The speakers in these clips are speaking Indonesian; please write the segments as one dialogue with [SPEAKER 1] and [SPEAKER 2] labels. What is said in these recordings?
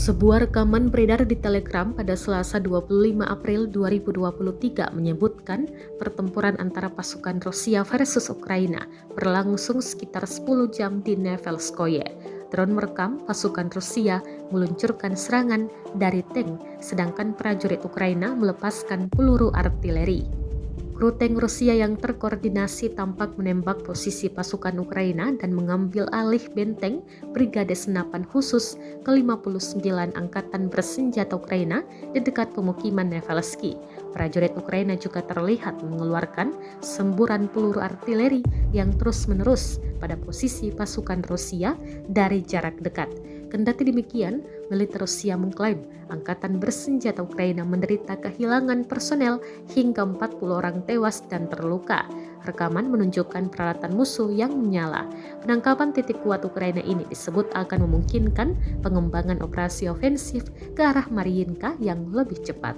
[SPEAKER 1] Sebuah rekaman beredar di Telegram pada Selasa 25 April 2023 menyebutkan pertempuran antara pasukan Rusia versus Ukraina berlangsung sekitar 10 jam di Nevelskoye. Drone merekam pasukan Rusia meluncurkan serangan dari tank, sedangkan prajurit Ukraina melepaskan peluru artileri. Kru tank Rusia yang terkoordinasi tampak menembak posisi pasukan Ukraina dan mengambil alih benteng Brigade Senapan Khusus ke-59 Angkatan Bersenjata Ukraina di dekat pemukiman Nevelski. Prajurit Ukraina juga terlihat mengeluarkan semburan peluru artileri yang terus-menerus pada posisi pasukan Rusia dari jarak dekat. Kendati demikian, militer Rusia mengklaim Angkatan Bersenjata Ukraina menderita kehilangan personel hingga 40 orang tewas dan terluka. Rekaman menunjukkan peralatan musuh yang menyala. Penangkapan titik kuat Ukraina ini disebut akan memungkinkan pengembangan operasi ofensif ke arah Mariinka yang lebih cepat.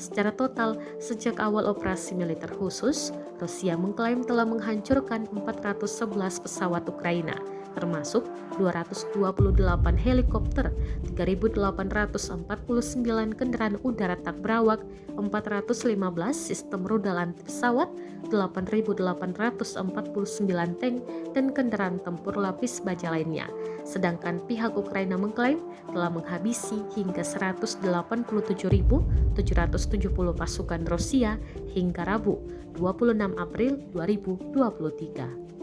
[SPEAKER 1] Secara total, sejak awal operasi militer khusus, Rusia mengklaim telah menghancurkan 411 pesawat Ukraina, termasuk 228 helikopter, 3.849 kendaraan udara tak berawak, 415 sistem rudal anti pesawat, 8.849 tank, dan kendaraan tempur lapis baja lainnya. Sedangkan pihak Ukraina mengklaim telah menghabisi hingga 187.770 pasukan Rusia hingga Rabu 26 April 2023.